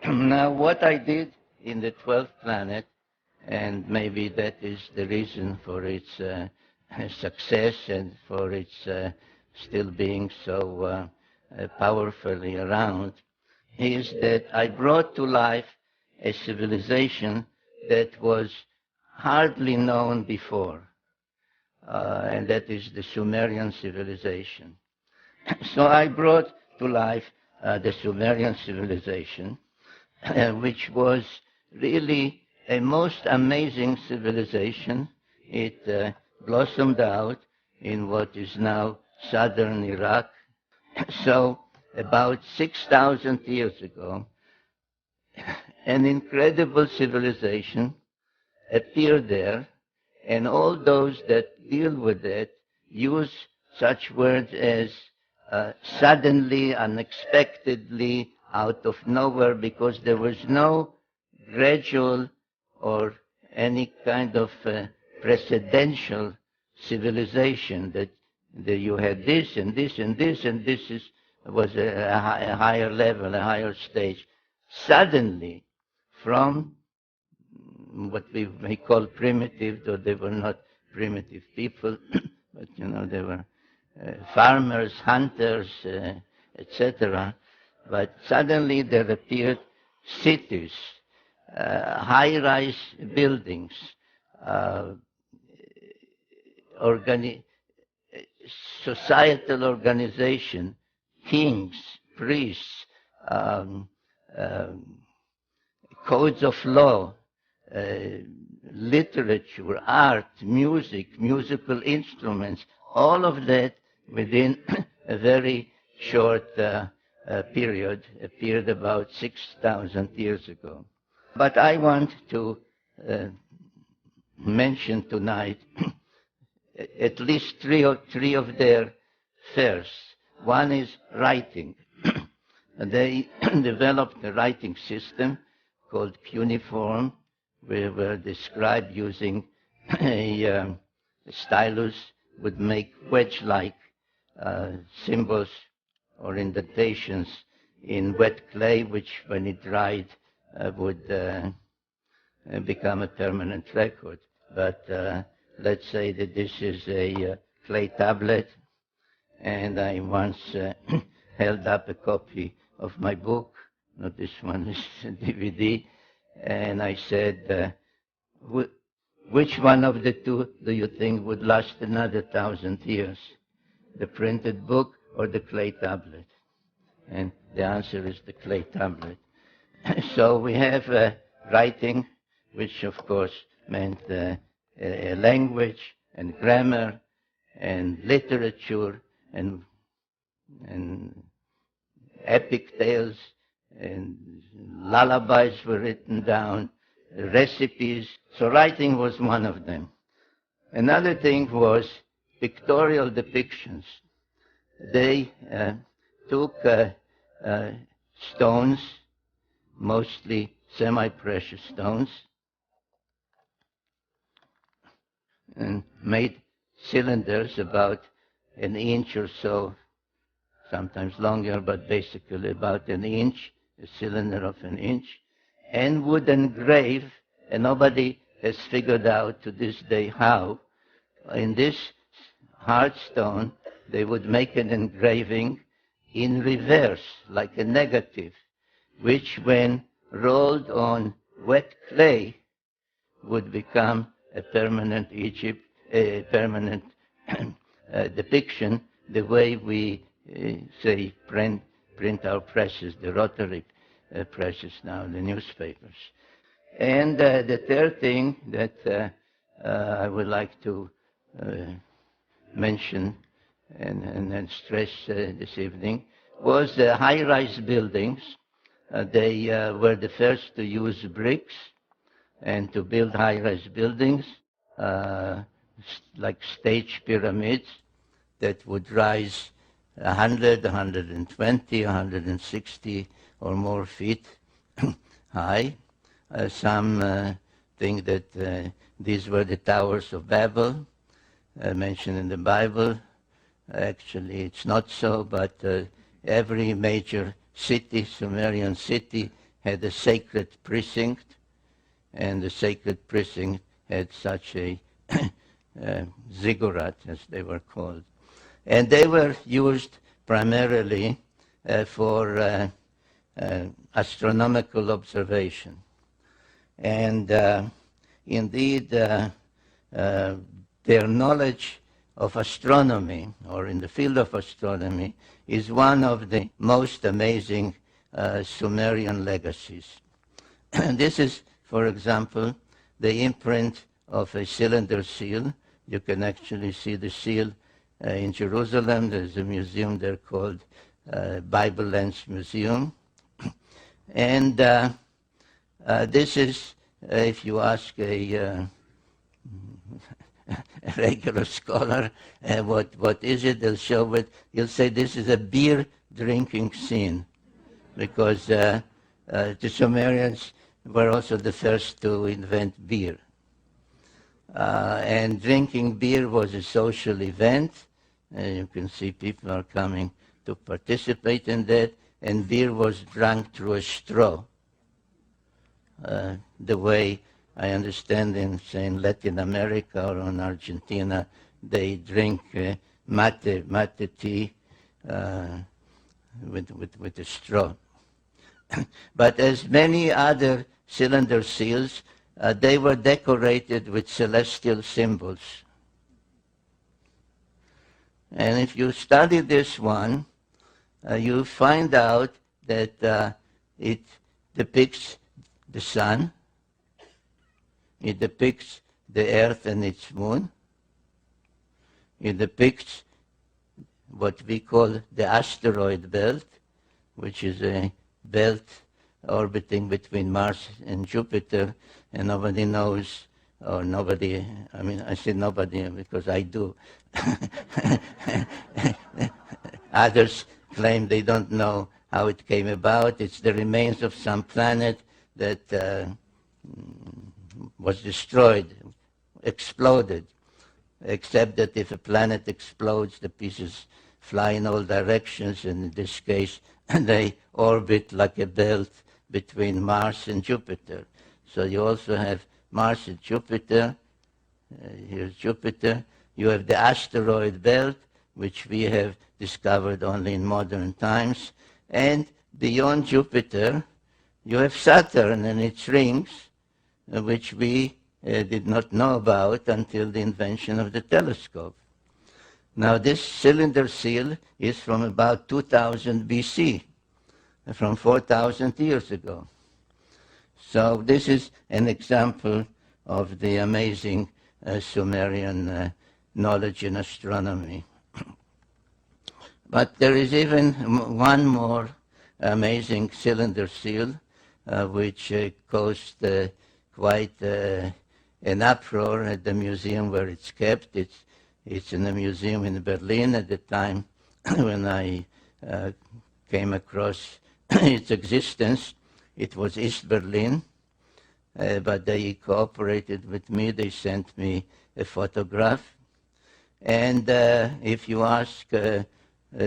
Now, what I did in the 12th planet, and maybe that is the reason for its success and for its still being so powerfully around, is that I brought to life a civilization that was hardly known before, and that is the Sumerian civilization. So I brought to life the Sumerian civilization, which was really a most amazing civilization. It blossomed out in what is now southern Iraq. So about 6,000 years ago, an incredible civilization appeared there, and all those that deal with it use such words as suddenly, unexpectedly, out of nowhere, because there was no gradual or any kind of precedential civilization that you had this and this and this and this was a higher level, a higher stage. Suddenly, from what we may call primitive, though they were not primitive people, but they were farmers, hunters, etc. But suddenly there appeared cities, high-rise buildings, societal organization, kings, priests, codes of law, literature, art, music, musical instruments, all of that within a very short period, appeared about 6,000 years ago. But I want to mention tonight at least three of their firsts. One is writing. They developed a writing system called cuneiform, where were described using a stylus would make wedge-like symbols or indentations in wet clay, which when it dried would become a permanent record. But let's say that this is a clay tablet, and I once held up a copy of my book. Not this one, is a DVD. And I said, which one of the two do you think would last another 1,000 years? The printed book or the clay tablet? And the answer is the clay tablet. So we have writing, which of course meant a language and grammar and literature and epic tales, and lullabies were written down, recipes. So writing was one of them. Another thing was pictorial depictions. They took stones, mostly semi-precious stones, and made cylinders about an inch or so, sometimes longer, but basically about an inch, a cylinder of an inch, and would engrave, and nobody has figured out to this day how, in this hard stone, they would make an engraving in reverse, like a negative, which when rolled on wet clay would become a permanent depiction, the way we say print our presses, the rotary presses now, the newspapers. And the third thing that I would like to mention and stress this evening was the high-rise buildings. They were the first to use bricks and to build high-rise buildings, like stage pyramids that would rise 100, 120, 160 or more feet high. Some think that these were the towers of Babel, mentioned in the Bible. Actually, it's not so, but every major city, Sumerian city, had a sacred precinct, and the sacred precinct had such a ziggurat, as they were called. And they were used primarily for astronomical observation. And indeed, their knowledge of astronomy, or in the field of astronomy, is one of the most amazing Sumerian legacies. And this is, for example, the imprint of a cylinder seal. You can actually see the seal in Jerusalem. There's a museum there called Bible Lens Museum. And this is, if you ask a regular scholar, what is it? They'll show it. He'll say this is a beer drinking scene, because the Sumerians were also the first to invent beer. And drinking beer was a social event. You can see people are coming to participate in that. And beer was drunk through a straw. The way I understand in, say, in Latin America or in Argentina, they drink mate tea with a straw. But as many other cylinder seals, they were decorated with celestial symbols. And if you study this one, you find out that it depicts the sun, it depicts the earth and its moon, it depicts what we call the asteroid belt, which is a belt orbiting between Mars and Jupiter, and nobody knows, or nobody, I mean, I say nobody because I do. Others claim they don't know how it came about. It's the remains of some planet that was destroyed, exploded, except that if a planet explodes, the pieces fly in all directions, and in this case, they orbit like a belt between Mars and Jupiter. So you also have Mars and Jupiter. Here's Jupiter. You have the asteroid belt, which we have discovered only in modern times. And beyond Jupiter, you have Saturn and its rings, which we did not know about until the invention of the telescope. Now, this cylinder seal is from about 2000 BC, from 4,000 years ago. So this is an example of the amazing Sumerian knowledge in astronomy. But there is even one more amazing cylinder seal, which caused quite an uproar at the museum where it's kept. It's in a museum in Berlin at the time when I came across its existence. It was East Berlin, but they cooperated with me. They sent me a photograph. And if you ask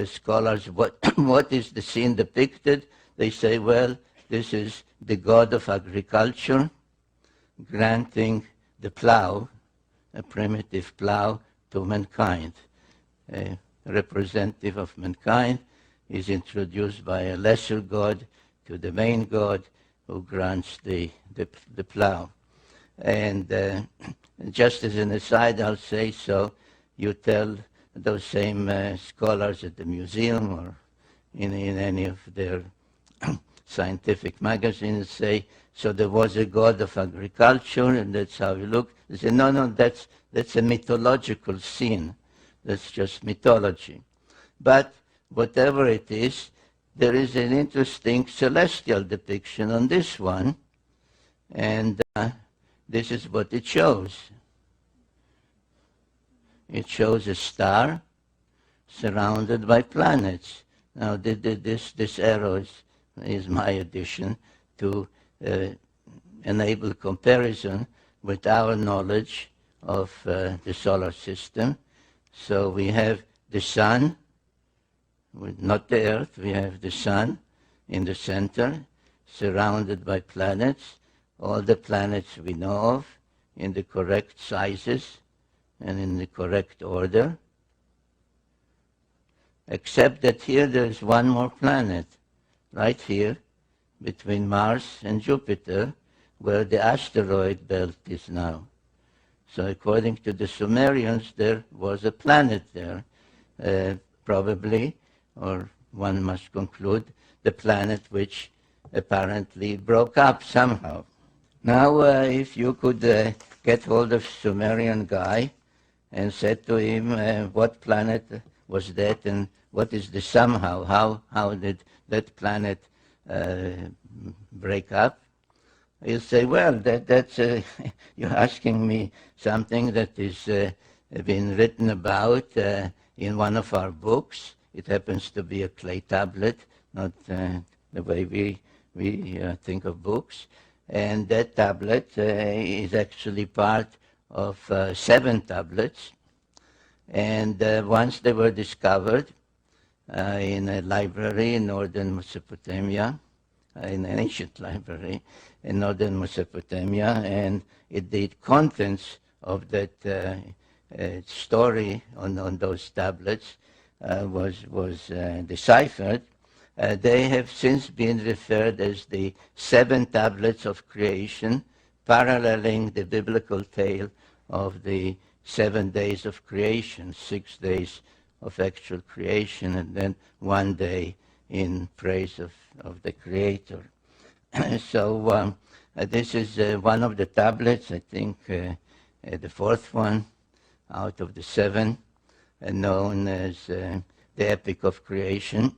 scholars what is the scene depicted, they say, well, this is the god of agriculture granting the plow, a primitive plow, to mankind. A representative of mankind is introduced by a lesser god to the main god who grants the plow. And just as an aside, I'll say so, you tell those same scholars at the museum or in any of their scientific magazines, say, so there was a god of agriculture and that's how he looked. They say, no, that's a mythological scene. That's just mythology. But whatever it is, there is an interesting celestial depiction on this one, and this is what it shows. It shows a star surrounded by planets. Now, this arrow is my addition to enable comparison with our knowledge of the solar system. So we have the sun, not the earth, we have the sun in the center. surrounded by planets, all the planets we know of, in the correct sizes and in the correct order, except that here there's one more planet, right here, between Mars and Jupiter, where the asteroid belt is now. So according to the Sumerians, there was a planet there, probably, or one must conclude, the planet which apparently broke up somehow. Now, if you could get hold of Sumerian guy and said to him, what planet was that and what is the somehow? How did that planet break up? He'll say, well, that's you're asking me something that is been written about in one of our books. It happens to be a clay tablet, not the way we think of books. And that tablet is actually part of 7 tablets. And once they were discovered in a library in northern Mesopotamia, in an ancient library in northern Mesopotamia, and the contents of that story on those tablets was deciphered. They have since been referred as the 7 tablets of creation, paralleling the biblical tale of the 7 days of creation, 6 days of actual creation, and then 1 day in praise of the Creator. So this is one of the tablets, I think the 4th one out of the 7, known as the Epic of Creation,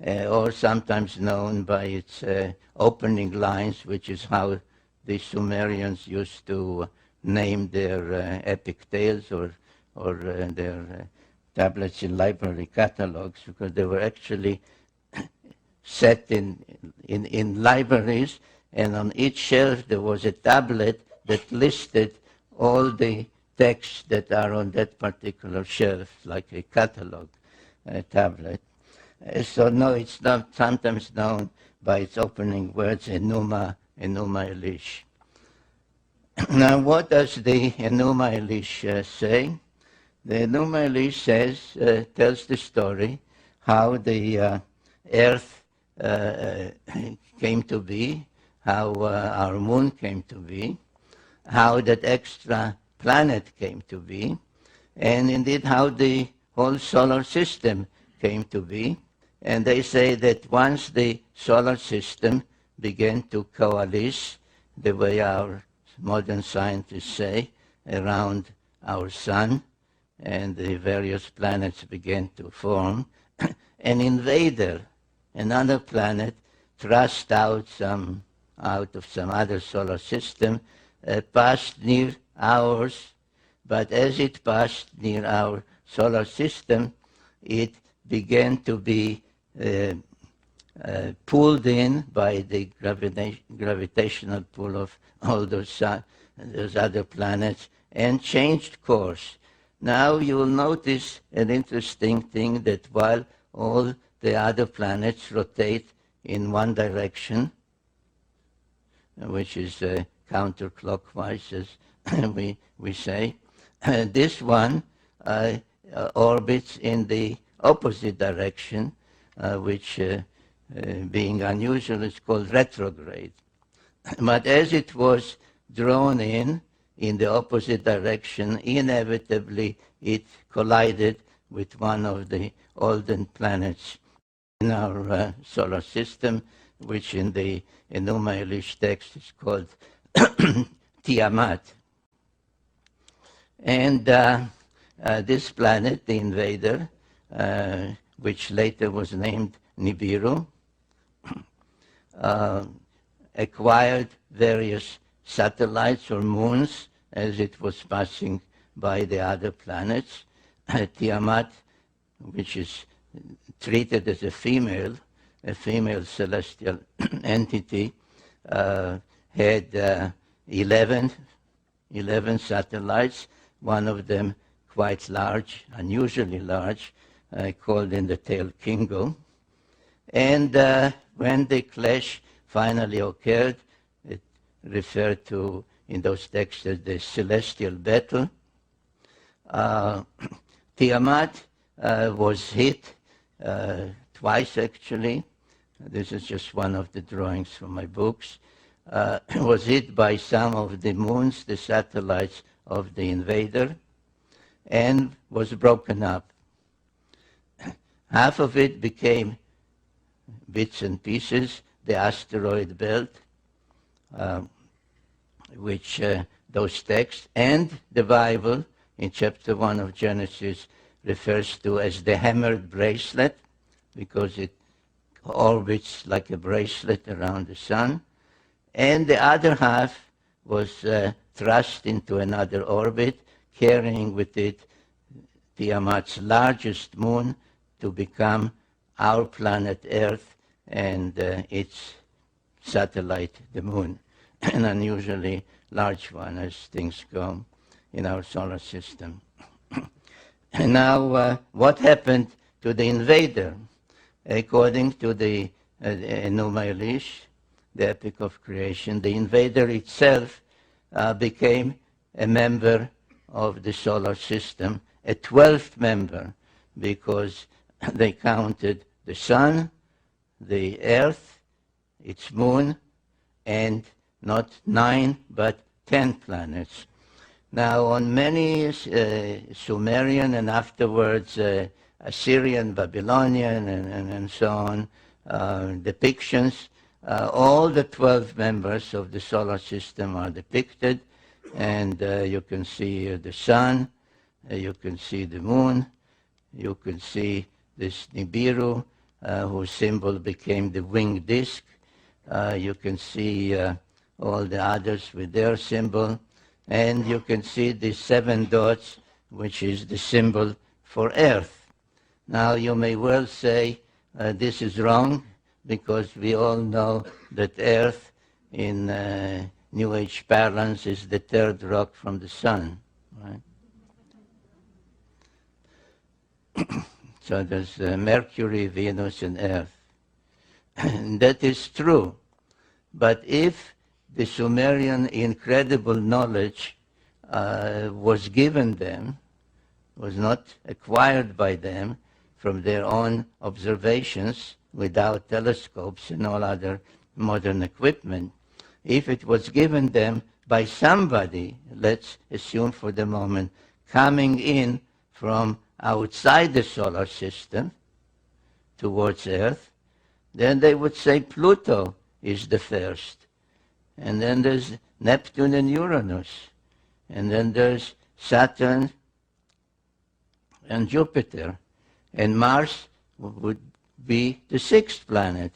or sometimes known by its opening lines, which is how the Sumerians used to name their epic tales or their tablets in library catalogs, because they were actually set in libraries, and on each shelf there was a tablet that listed all the texts that are on that particular shelf, like a catalog tablet. So no, it's not sometimes known by its opening words, Enuma Elish. Now, what does the Enuma Elish say? The Enuma Elish tells the story how the Earth came to be, how our moon came to be, how that extra planet came to be, and indeed how the whole solar system came to be. And they say that once the solar system began to coalesce, the way our modern scientists say, around our sun, and the various planets began to form, an invader, another planet, thrust out of some other solar system, passed near ours, but as it passed near our solar system, it began to be pulled in by the gravitational pull of all those other planets and changed course. Now you will notice an interesting thing, that while all the other planets rotate in one direction, which is counterclockwise, as we say, this one orbits in the opposite direction, which being unusual is called retrograde. But as it was drawn in the opposite direction, inevitably it collided with one of the older planets in our solar system, which in the Enuma Elish text is called Tiamat. And this planet, the invader, which later was named Nibiru, acquired various satellites or moons as it was passing by the other planets. Tiamat, which is treated as a female celestial entity, had 11 satellites, one of them quite large, unusually large, called in the tale Kingo. And when they clash finally occurred. It referred to, in those texts, as the celestial battle. Tiamat was hit twice, actually. This is just one of the drawings from my books. Was hit by some of the moons, the satellites of the invader, and was broken up. Half of it became bits and pieces, the asteroid belt, which those texts, and the Bible in chapter 1 of Genesis refers to as the hammered bracelet, because it orbits like a bracelet around the sun. And the other half was thrust into another orbit, carrying with it Tiamat's largest moon to become our planet Earth and its satellite, the moon, an unusually large one as things go in our solar system. And now, what happened to the invader? According to the Enuma Elish, the Epic of Creation, the invader itself became a member of the solar system, a 12th member, because they counted the sun, the earth, its moon, and not 9 but 10 planets. Now, on many Sumerian and afterwards Assyrian, Babylonian, and so on depictions, all the 12 members of the solar system are depicted, and you can see the sun, you can see the moon, you can see this Nibiru, whose symbol became the winged disk. You can see all the others with their symbol, and you can see the 7 dots, which is the symbol for Earth. Now, you may well say this is wrong, because we all know that Earth in New Age parlance is the third rock from the sun, right? So there's Mercury, Venus, and Earth. And that is true. But if the Sumerian incredible knowledge was given them, was not acquired by them from their own observations without telescopes and all other modern equipment, if it was given them by somebody, let's assume for the moment, coming in from outside the solar system towards Earth, then they would say Pluto is the first. And then there's Neptune and Uranus. And then there's Saturn and Jupiter. And Mars would be the 6th planet.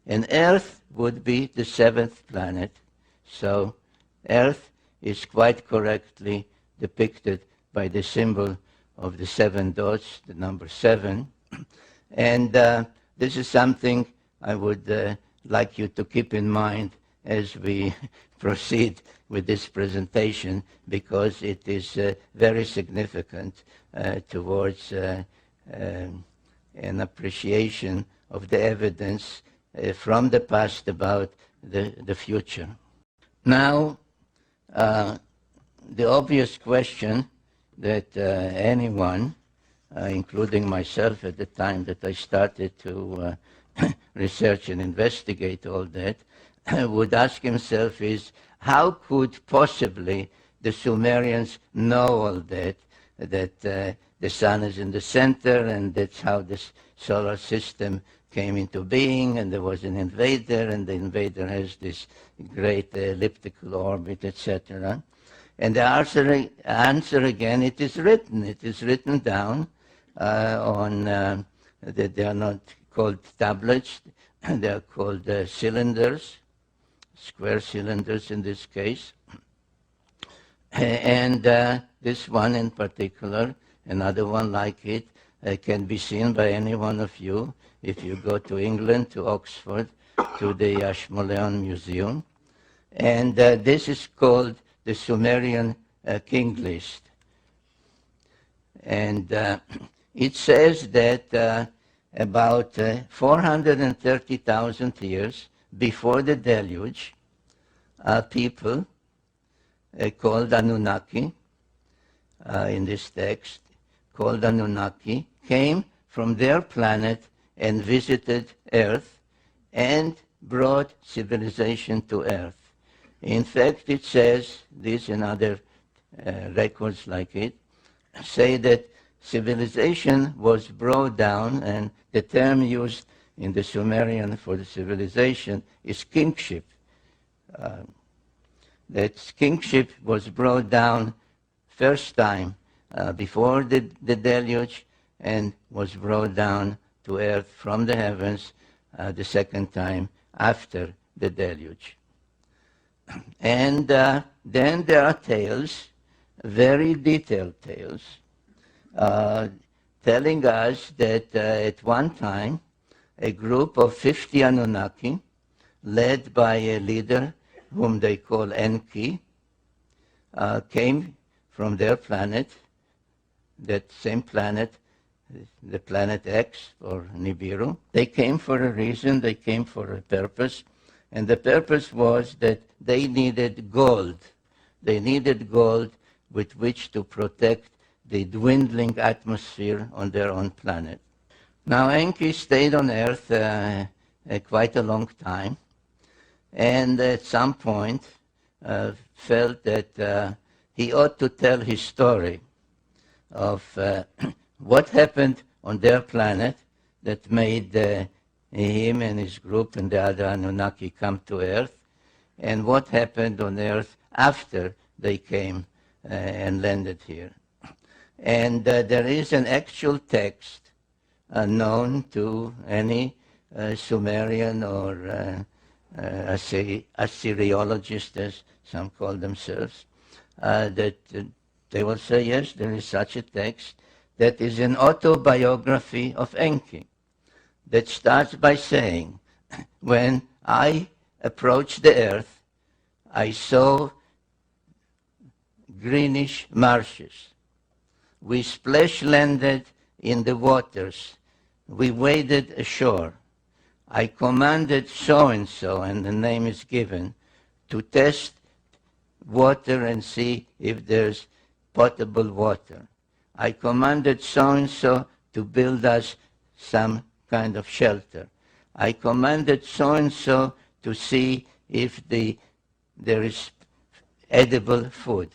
And Earth would be the 7th planet. So Earth is quite correctly depicted by the symbol of the 7 dots, the number 7. And this is something I would like you to keep in mind as we proceed with this presentation, because it is very significant towards an appreciation of the evidence from the past about the future. Now, the obvious question that anyone, including myself at the time that I started to research and investigate all that, would ask himself is, how could possibly the Sumerians know all that, that the sun is in the center, and that's how this solar system came into being, and there was an invader, and the invader has this great elliptical orbit, etc. And the answer again, it is written down on, that they are not called tablets, they are called cylinders, square cylinders in this case. And this one in particular, another one like it, can be seen by any one of you if you go to England, to Oxford, to the Ashmolean Museum. And this is called the Sumerian King List. And it says that about 430,000 years before the deluge, people called Anunnaki, in this text, called Anunnaki, came from their planet and visited Earth and brought civilization to Earth. In fact, it says, this and other records like it, say that civilization was brought down, and the term used in the Sumerian for the civilization is kingship. That kingship was brought down first time before the deluge and was brought down to earth from the heavens the second time after the deluge. And then there are tales, very detailed tales, telling us that at one time a group of 50 Anunnaki, led by a leader whom they call Enki, came from their planet, that same planet, the planet X or Nibiru. They came for a reason, they came for a purpose, and the purpose was that they needed gold. They needed gold with which to protect the dwindling atmosphere on their own planet. Now Enki stayed on Earth quite a long time, and at some point felt that he ought to tell his story of what happened on their planet that made him and his group and the other Anunnaki come to Earth, and what happened on Earth after they came and landed here. And there is an actual text known to any Sumerian or Assyriologist, as some call themselves, that they will say, yes, there is such a text that is an autobiography of Enki that starts by saying, when I approached the earth, I saw greenish marshes. We splash-landed in the waters. We waded ashore. I commanded so-and-so, and the name is given, to test water and see if there's potable water. I commanded so-and-so to build us some kind of shelter. I commanded so-and-so to see if there is edible food.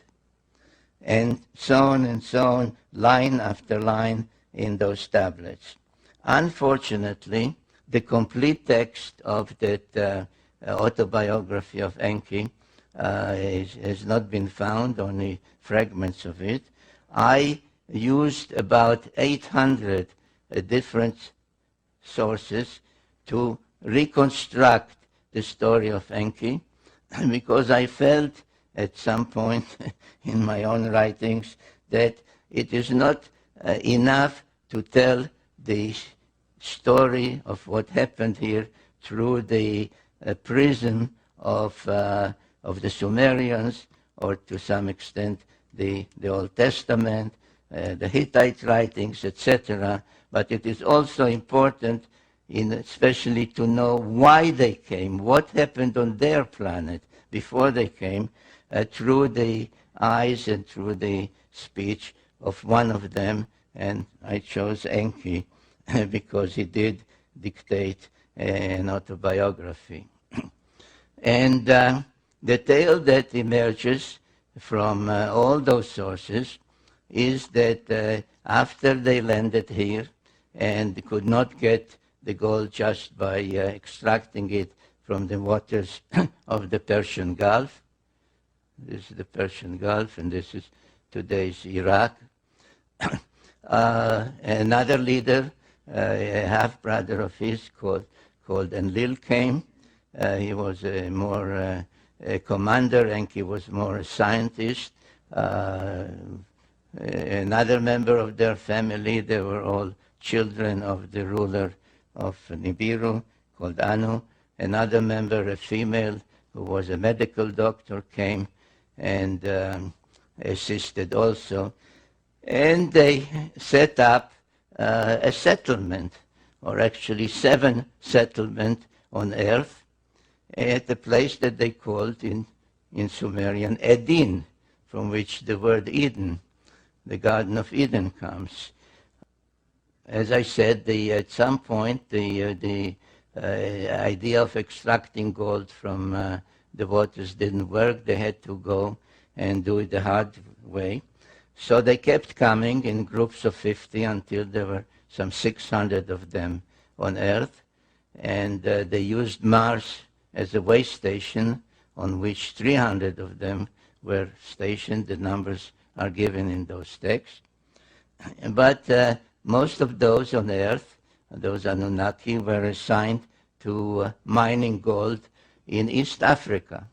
And so on, line after line in those tablets. Unfortunately, the complete text of that autobiography of Enki has not been found, only fragments of it. I used about 800 different sources to reconstruct the story of Enki, because I felt at some point in my own writings that it is not enough to tell the story of what happened here through the prism of the Sumerians, or to some extent the Old Testament, the Hittite writings, etc. But it is also important, especially to know why they came, what happened on their planet before they came, through the eyes and through the speech of one of them. And I chose Enki because he did dictate an autobiography. And the tale that emerges from all those sources is that after they landed here and could not get the gold just by extracting it from the waters of the Persian Gulf. This is the Persian Gulf, and this is today's Iraq. Another leader, a half-brother of his called Enlil, came. He was more a commander, and he was more a scientist. Another member of their family, they were all children of the ruler of Nibiru, called Anu. Another member, a female, who was a medical doctor, came and assisted also. And they set up a settlement, or actually 7 settlements on Earth, at a place that they called in Sumerian Edin, from which the word Eden, the Garden of Eden, comes. As I said, at some point the idea of extracting gold from the waters didn't work. They had to go and do it the hard way. So they kept coming in groups of 50 until there were some 600 of them on Earth. And they used Mars as a way station on which 300 of them were stationed. The numbers are given in those texts. But most of those on Earth, those Anunnaki, were assigned to mining gold in East Africa.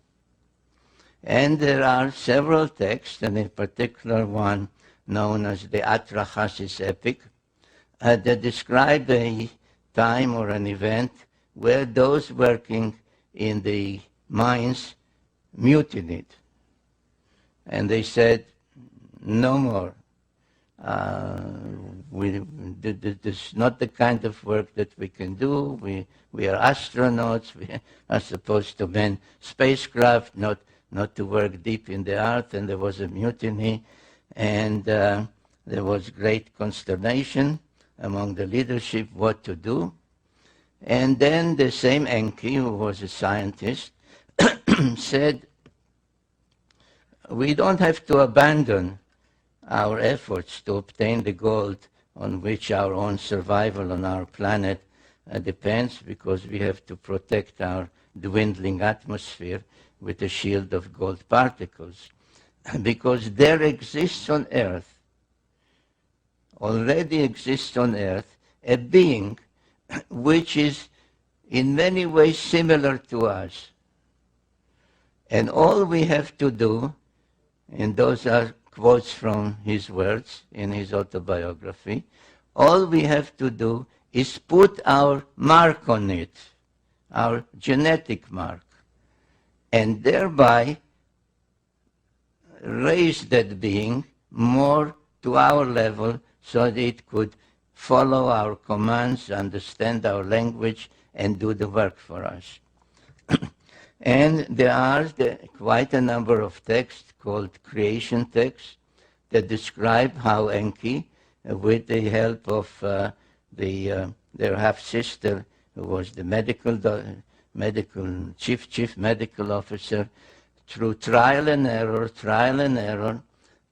And there are several texts, and in particular one known as the Atrahasis epic, that describe a time or an event where those working in the mines mutinied. And they said, no more. This is not the kind of work that we can do. We are astronauts. We are supposed to man spacecraft, not to work deep in the earth. And there was a mutiny, and there was great consternation among the leadership what to do. And then the same Enki, who was a scientist, said, we don't have to abandon our efforts to obtain the gold on which our own survival on our planet depends, because we have to protect our dwindling atmosphere with a shield of gold particles. Because there exists on Earth, already exists on Earth, a being which is in many ways similar to us. And all we have to do, and those are quotes from his words in his autobiography, all we have to do is put our mark on it, our genetic mark, and thereby raise that being more to our level so that it could follow our commands, understand our language, and do the work for us. And there are quite a number of texts called creation texts that describe how Enki, with the help of their half-sister, who was the chief medical officer, through trial and error,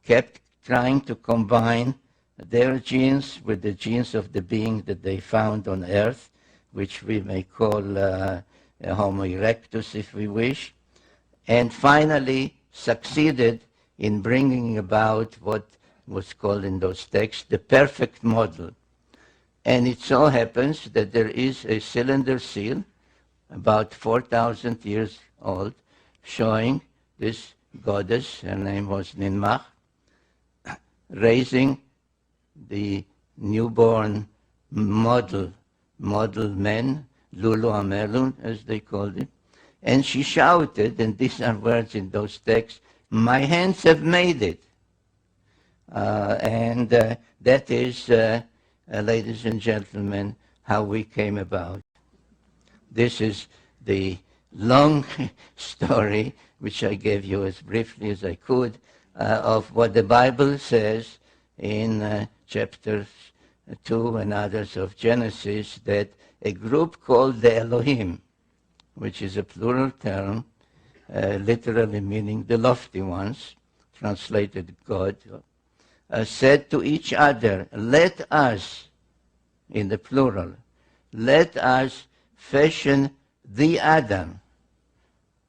kept trying to combine their genes with the genes of the being that they found on Earth, which we may call Homo erectus, if we wish, and finally succeeded in bringing about what was called in those texts the perfect model. And it so happens that there is a cylinder seal, about 4,000 years old, showing this goddess, her name was Ninmah, raising the newborn model men, Lulu Amelu, as they called it. And she shouted, and these are words in those texts, my hands have made it. And that is, ladies and gentlemen, how we came about. This is the long story, which I gave you as briefly as I could, of what the Bible says in chapters 2 and others of Genesis, that a group called the Elohim, which is a plural term, literally meaning the lofty ones, translated God, said to each other, let us, in the plural, let us fashion the Adam.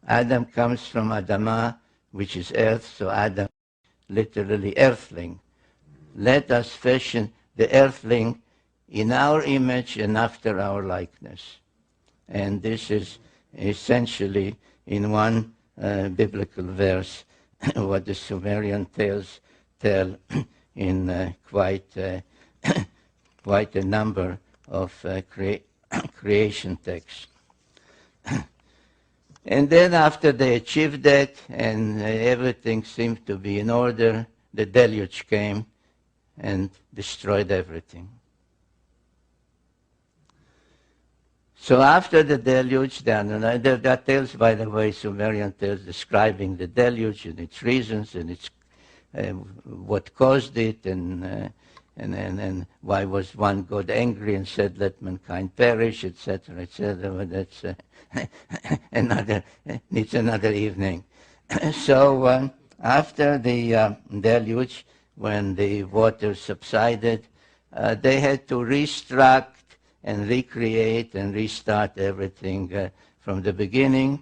Adam comes from Adamah, which is earth, so Adam, literally earthling. Let us fashion the earthling in our image and after our likeness. And this is essentially, in one biblical verse, what the Sumerian tales tell in quite a number of creation texts. And then after they achieved that and everything seemed to be in order, the deluge came and destroyed everything. So after the deluge, there are tales, by the way, Sumerian tales describing the deluge and its reasons and its what caused it, and why was one God angry and said, "Let mankind perish," etc., etc. But that's needs another evening. So after the deluge, when the water subsided, they had to restruct and recreate and restart everything from the beginning,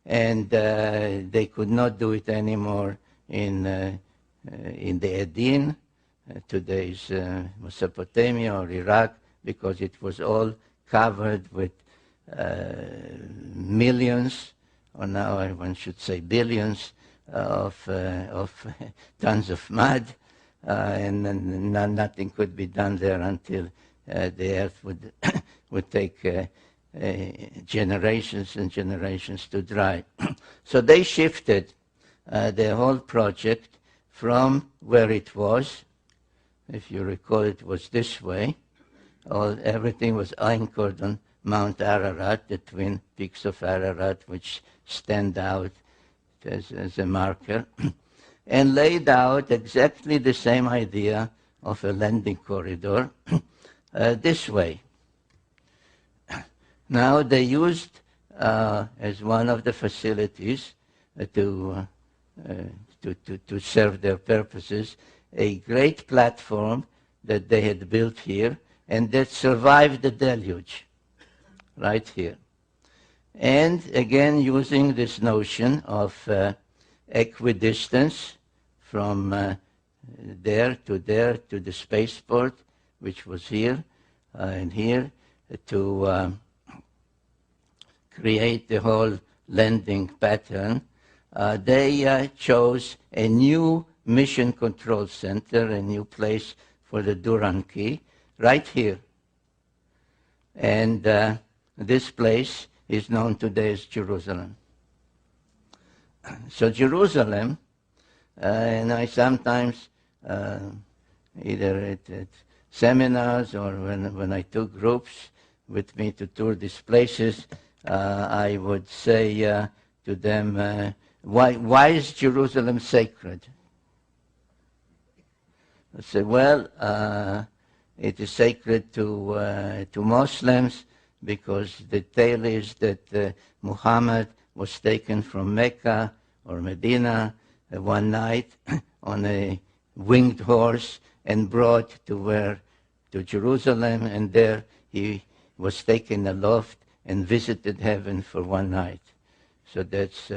and they could not do it anymore in the Edin, today's Mesopotamia or Iraq, because it was all covered with millions, or now one should say billions, of tons of mud, and nothing could be done there until the earth would take generations and generations to dry. So they shifted the whole project from where it was. If you recall, it was this way. Everything was anchored on Mount Ararat, the twin peaks of Ararat, which stand out as a marker, and laid out exactly the same idea of a landing corridor this way. Now they used as one of the facilities to serve their purposes a great platform that they had built here and that survived the deluge, right here. And again, using this notion of equidistance from there to the spaceport, which was here and here, to create the whole landing pattern, they chose a new mission control center, a new place for the Duran key, right here. And this place is known today as Jerusalem. So Jerusalem, and I sometimes, either at seminars or when I took groups with me to tour these places, I would say to them, why is Jerusalem sacred? I say, well, it is sacred to Muslims because the tale is that Muhammad was taken from Mecca or Medina one night on a winged horse and brought to Jerusalem, and there he was taken aloft and visited heaven for one night. So that's.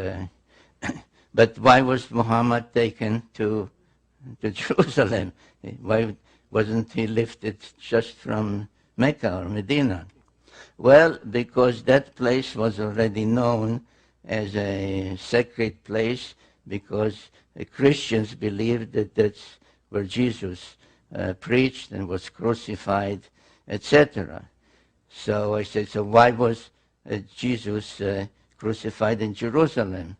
But why was Muhammad taken to Jerusalem? Why wasn't he lifted just from Mecca or Medina? Well, because that place was already known as a sacred place, because the Christians believed that that's where Jesus preached and was crucified, etc. So I said, so why was Jesus crucified in Jerusalem?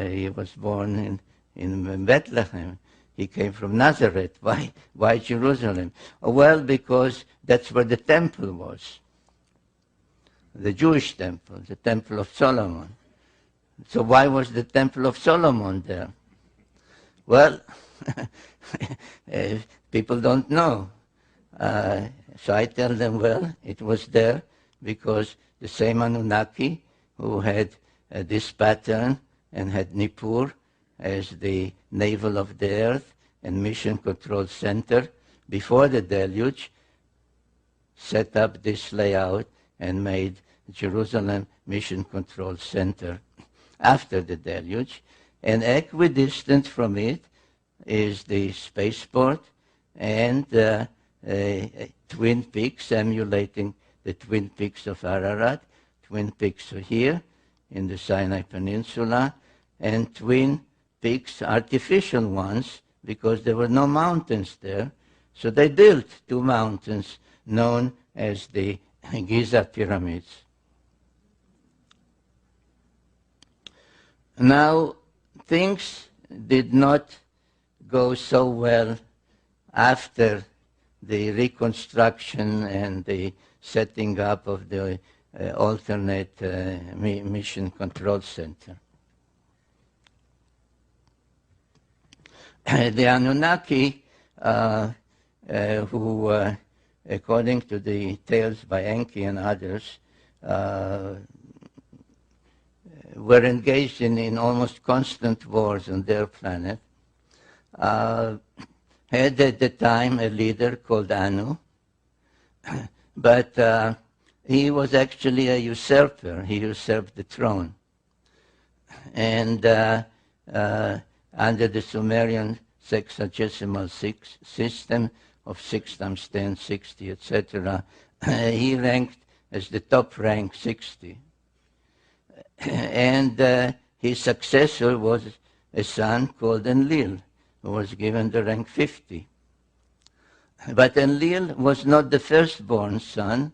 He was born in Bethlehem. He came from Nazareth. Why Jerusalem? Well, because that's where the temple was. The Jewish temple, the Temple of Solomon. So why was the Temple of Solomon there? Well, people don't know. So I tell them, well, it was there because the same Anunnaki who had this pattern and had Nippur as the navel of the earth and mission control center before the deluge, set up this layout and made Jerusalem mission control center after the deluge. And equidistant from it is the spaceport and Twin Peaks, emulating the Twin Peaks of Ararat. Twin Peaks are here in the Sinai Peninsula, and Twin Peaks, artificial ones, because there were no mountains there. So they built two mountains known as the Giza Pyramids. Now, things did not go so well after the reconstruction and the setting up of the alternate mission control center. The Anunnaki, who, according to the tales by Enki and others, were engaged in almost constant wars on their planet, had at the time a leader called Anu, but he was actually a usurper. He usurped the throne. And under the Sumerian sexagesimal system of 6 times 10, 60, etc., he ranked as the top rank 60. And his successor was a son called Enlil, who was given the rank 50. But Enlil was not the firstborn son.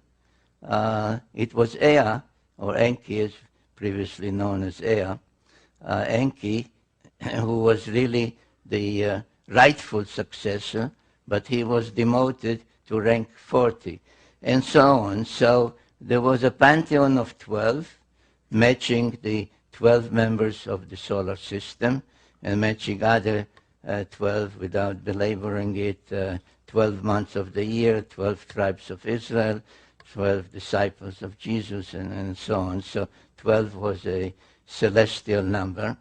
It was Ea, or Enki, as previously known as Ea, Enki, who was really the rightful successor, but he was demoted to rank 40, and so on. So there was a pantheon of 12, matching the 12 members of the solar system, and matching other 12, without belaboring it, 12 months of the year, 12 tribes of Israel, 12 disciples of Jesus, and so on. So 12 was a celestial number.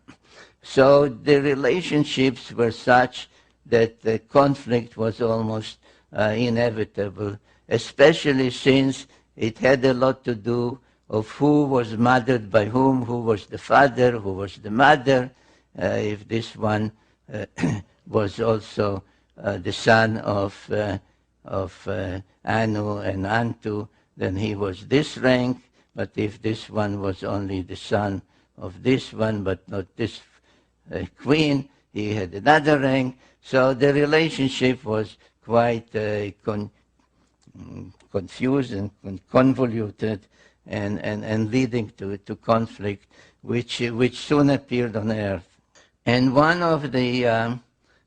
So the relationships were such that the conflict was almost inevitable, especially since it had a lot to do of who was mothered by whom, who was the father, who was the mother. If this one was also the son of Anu and Antu, then he was this rank. But if this one was only the son of this one, but not this queen, he had another rank. So the relationship was quite confused and convoluted, and leading to conflict, which soon appeared on Earth. And one of the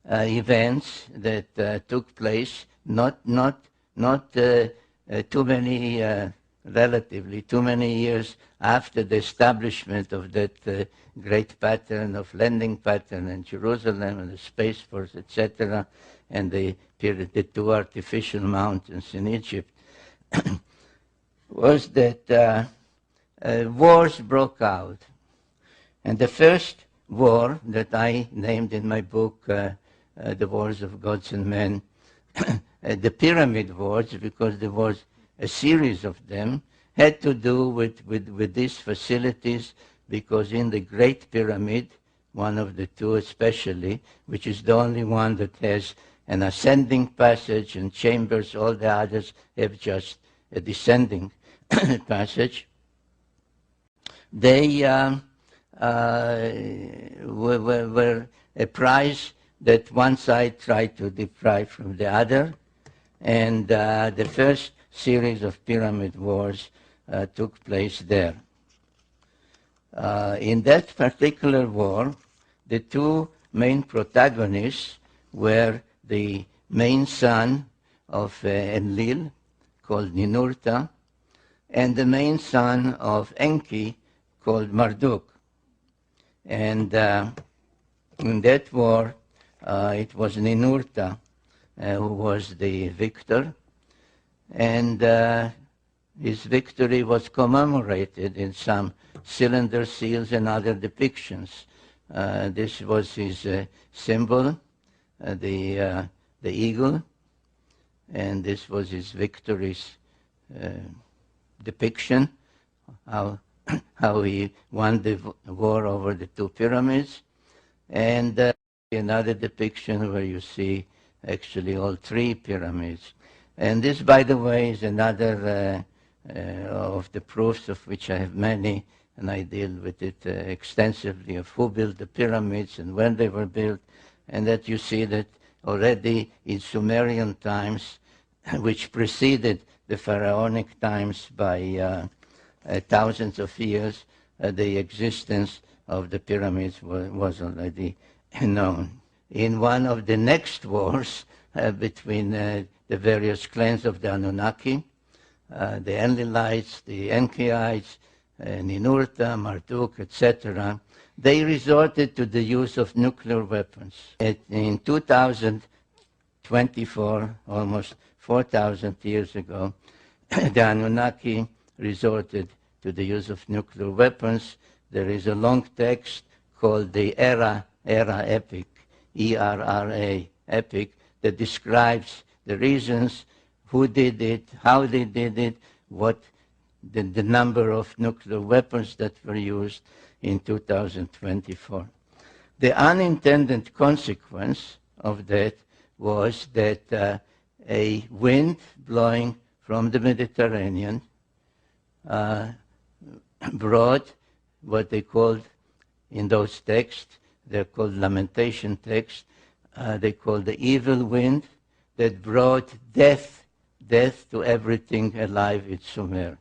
events that took place, relatively too many years after the establishment of that great pattern of landing pattern in Jerusalem and the Space Force, etc., and the 2 artificial mountains in Egypt, was that wars broke out. And the first war that I named in my book, The Wars of Gods and Men, the Pyramid Wars, because there was a series of them, had to do with these facilities, because in the Great Pyramid, one of the two especially, which is the only one that has an ascending passage and chambers, all the others have just a descending passage, they were a prize that one side tried to deprive from the other, and the first series of pyramid wars took place there. In that particular war, the two main protagonists were the main son of Enlil, called Ninurta, and the main son of Enki, called Marduk. And in that war, it was Ninurta who was the victor, and his victory was commemorated in some cylinder seals and other depictions. This was his symbol, the eagle, and this was his victory's depiction, how he won the war over the two pyramids, and another depiction where you see actually all three pyramids. And this, by the way, is another of the proofs, of which I have many, and I deal with it extensively, of who built the pyramids and when they were built, and that you see that already in Sumerian times, which preceded the pharaonic times by thousands of years, the existence of the pyramids was already known. In one of the next wars between the various clans of the Anunnaki, the Enlilites, the Enkiites, Ninurta, Marduk, etc., they resorted to the use of nuclear weapons. In 2024, almost 4,000 years ago, the Anunnaki resorted to the use of nuclear weapons. There is a long text called the Era Epic, ERRA Epic, that describes the reasons, who did it, how they did it, what the number of nuclear weapons that were used in 2024. The unintended consequence of that was that a wind blowing from the Mediterranean brought what they called in those texts, they're called lamentation texts, they called the evil wind that brought death to everything alive in Sumer.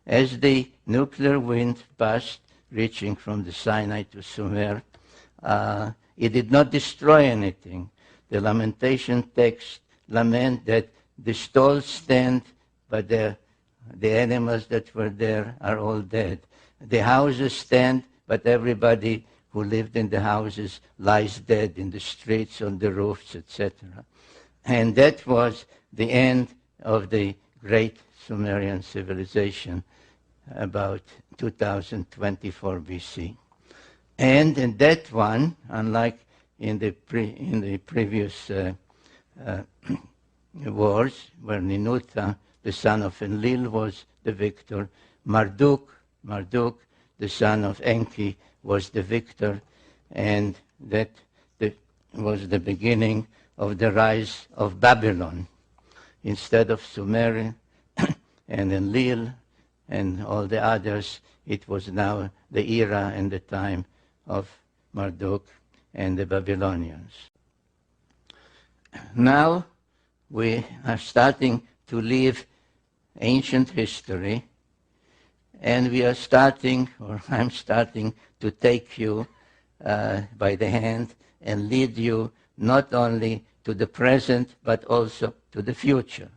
As the nuclear wind passed, reaching from the Sinai to Sumer, it did not destroy anything. The lamentation text lament that the stalls stand, but the animals that were there are all dead. The houses stand, but everybody who lived in the houses lies dead in the streets, on the roofs, etc. And that was the end of the great Sumerian civilization about 2024 BC. And in that one, unlike in the previous wars, where Ninurta, the son of Enlil, was the victor, Marduk, the son of Enki, was the victor, and that was the beginning of the rise of Babylon. Instead of Sumer and Enlil and all the others, it was now the era and the time of Marduk and the Babylonians. Now we are starting to leave ancient history, and we are starting, or I'm starting, to take you by the hand and lead you not only to the present, but also to the future.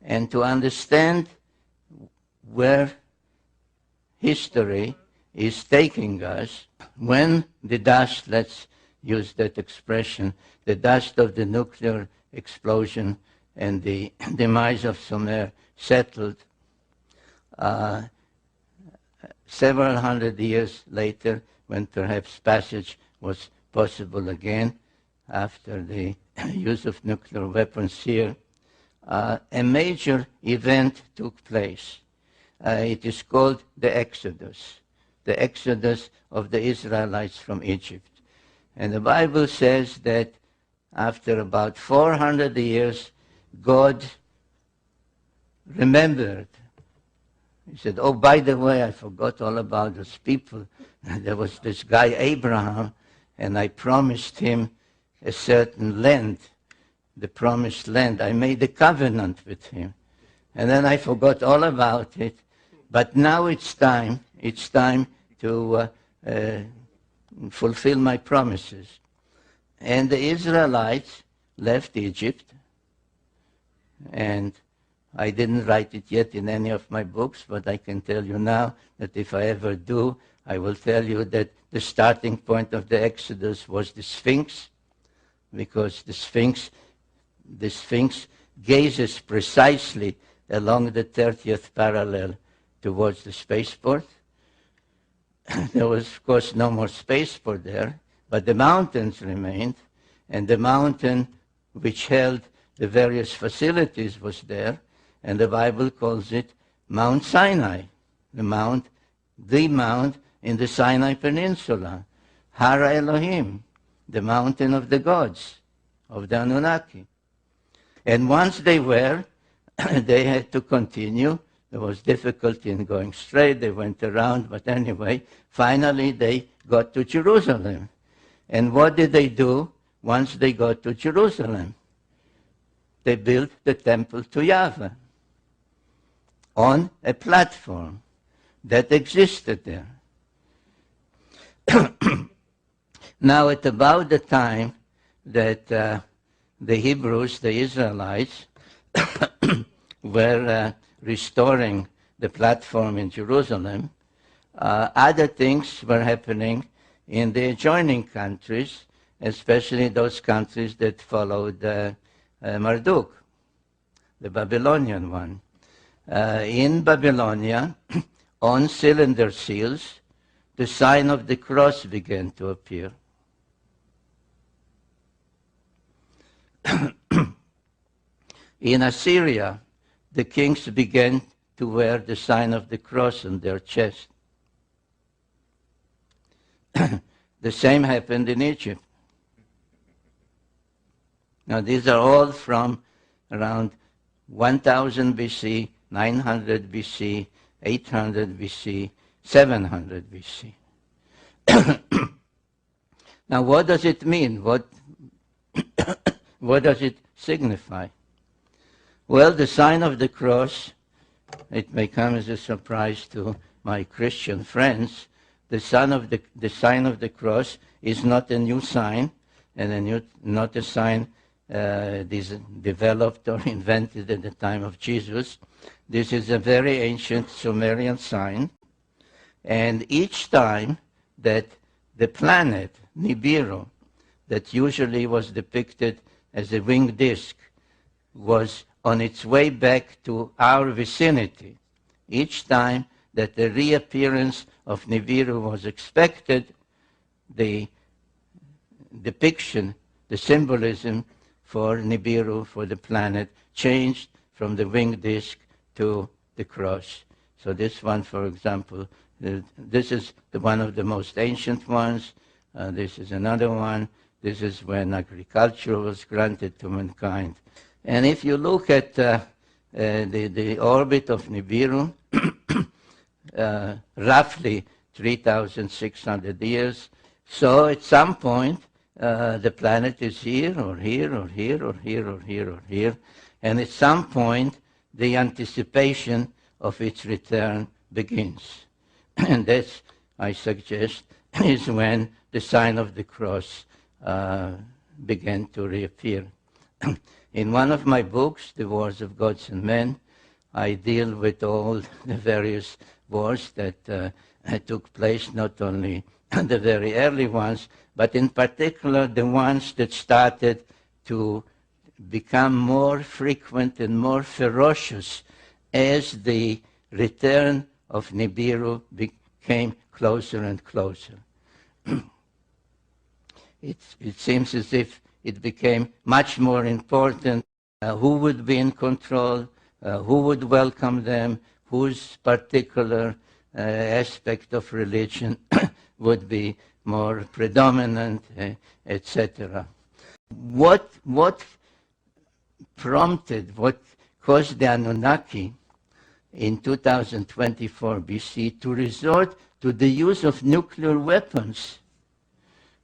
And to understand where history is taking us, when the dust, let's use that expression, the dust of the nuclear explosion and the demise of Sumer settled, several hundred years later, when perhaps passage was possible again after the use of nuclear weapons here, a major event took place. It is called the Exodus of the Israelites from Egypt. And the Bible says that after about 400 years, God remembered. He said, oh, by the way, I forgot all about those people. There was this guy, Abraham, and I promised him a certain land, the promised land. I made a covenant with him. And then I forgot all about it. But now it's time to fulfill my promises. And the Israelites left Egypt, and I didn't write it yet in any of my books, but I can tell you now that if I ever do, I will tell you that the starting point of the Exodus was the Sphinx, because the Sphinx gazes precisely along the 30th parallel towards the spaceport. There was, of course, no more spaceport there, but the mountains remained, and the mountain which held the various facilities was there, and the Bible calls it Mount Sinai, the mount in the Sinai Peninsula, Hara Elohim, the mountain of the gods, of the Anunnaki. And once they were, they had to continue. There was difficulty in going straight. They went around, but anyway, finally they got to Jerusalem. And what did they do once they got to Jerusalem? They built the temple to Yahweh on a platform that existed there. Now, at about the time that the Hebrews, the Israelites, were restoring the platform in Jerusalem, other things were happening in the adjoining countries, especially those countries that followed Marduk, the Babylonian one. In Babylonia, on cylinder seals, the sign of the cross began to appear. In Assyria, the kings began to wear the sign of the cross on their chest. The same happened in Egypt. Now, these are all from around 1000 BC, 900 BC, 800 BC, 700 BC. Now, what does it mean? What does it signify? Well, the sign of the cross, it may come as a surprise to my Christian friends, the sign of the cross is not a new sign, and not a sign developed or invented at the time of Jesus. This is a very ancient Sumerian sign, and each time that the planet Nibiru, that usually was depicted as a winged disk, was on its way back to our vicinity, each time that the reappearance of Nibiru was expected, the depiction, the symbolism for Nibiru, for the planet, changed from the winged disk to the cross. So this one, for example, this is one of the most ancient ones. This is another one. This is when agriculture was granted to mankind. And if you look at the orbit of Nibiru, roughly 3,600 years, so at some point the planet is here, or here, or here, or here, or here, or here, and at some point the anticipation of its return begins. And that, I suggest, is when the sign of the cross began to reappear. In one of my books, The Wars of Gods and Men, I deal with all the various wars that took place, not only the very early ones, but in particular the ones that started to become more frequent and more ferocious as the return of Nibiru became closer and closer. It seems as if it became much more important who would be in control, who would welcome them, whose particular aspect of religion would be more predominant, etc. What caused the Anunnaki in 2024 BC to resort to the use of nuclear weapons?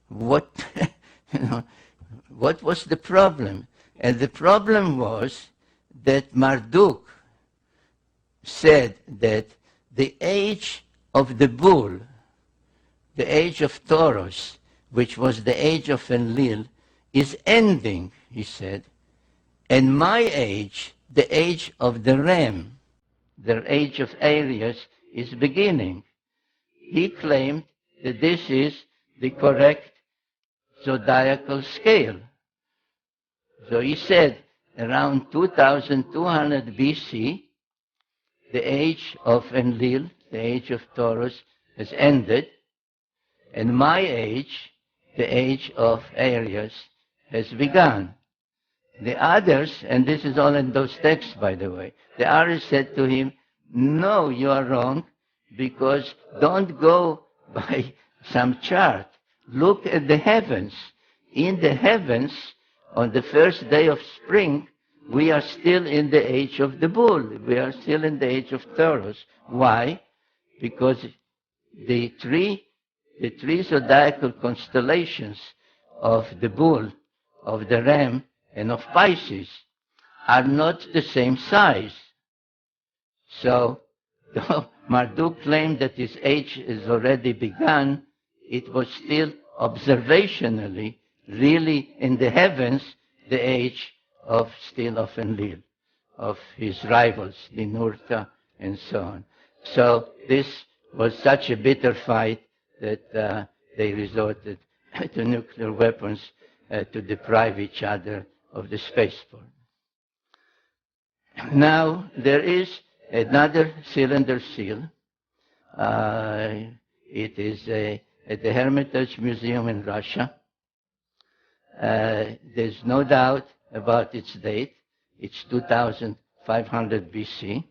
What was the problem? And the problem was that Marduk said that the age of the bull, the age of Taurus, which was the age of Enlil, is ending, he said, and my age, the age of the ram, the age of Aries, is beginning. He claimed that this is the correct zodiacal scale. So he said around 2200 BC, the age of Enlil, the age of Taurus, has ended, and my age, the age of Aries, has begun. The others, and this is all in those texts, by the way, the others said to him, no, you are wrong, because don't go by some chart. Look at the heavens. In the heavens, on the first day of spring, we are still in the age of the bull. We are still in the age of Taurus. Why? Because the three zodiacal constellations of the bull, of the ram, and of Pisces are not the same size. So, though Marduk claimed that his age is already begun, it was still observationally, really in the heavens, the age of Enlil. of his rivals, the Nurta and so on. So this was such a bitter fight that they resorted to nuclear weapons to deprive each other of the spaceport. Now, there is another cylinder seal. It is at the Hermitage Museum in Russia. There's no doubt about its date. It's 2500 BC.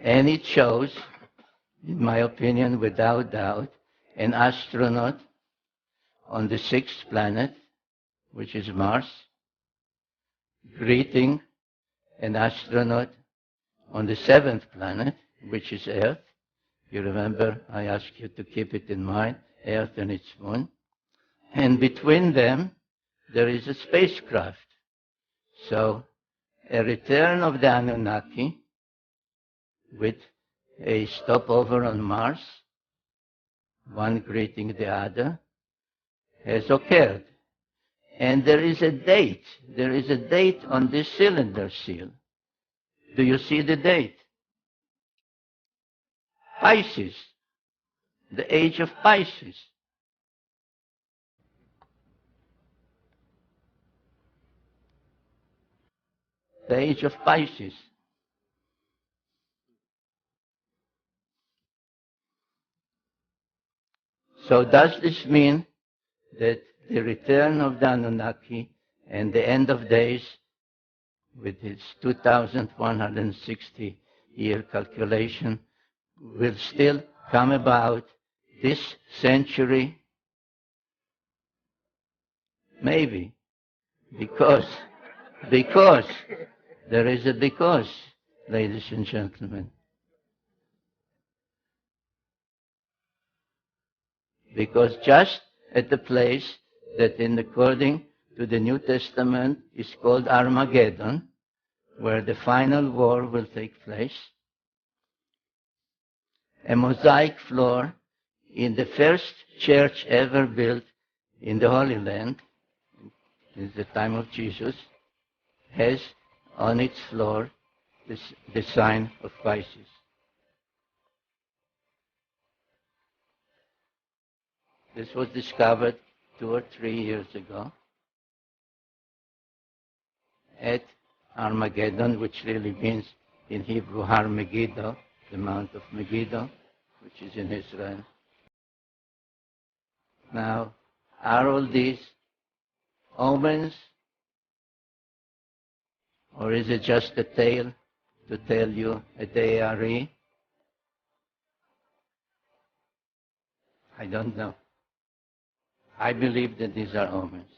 And it shows, in my opinion, without doubt, an astronaut on the sixth planet, which is Mars, greeting an astronaut on the seventh planet, which is Earth. You remember I asked you to keep it in mind, Earth and its moon. And between them, there is a spacecraft. So, a return of the Anunnaki with a stopover on Mars, one greeting the other, has occurred. And there is a date. There is a date on this cylinder seal. Do you see the date? Pisces. The age of Pisces. The age of Pisces. So does this mean that the return of the Anunnaki and the end of days with its 2160-year calculation will still come about this century? Maybe. Because there is a because, ladies and gentlemen. Because just at the place that according to the New Testament is called Armageddon, where the final war will take place, a mosaic floor in the first church ever built in the Holy Land, in the time of Jesus, has on its floor the sign of Pisces. This was discovered 2 or 3 years ago at Armageddon, which really means in Hebrew Har Megiddo, the Mount of Megiddo, which is in Israel. Now, are all these omens, or is it just a tale to tell you a day? I don't know. I believe that these are omens.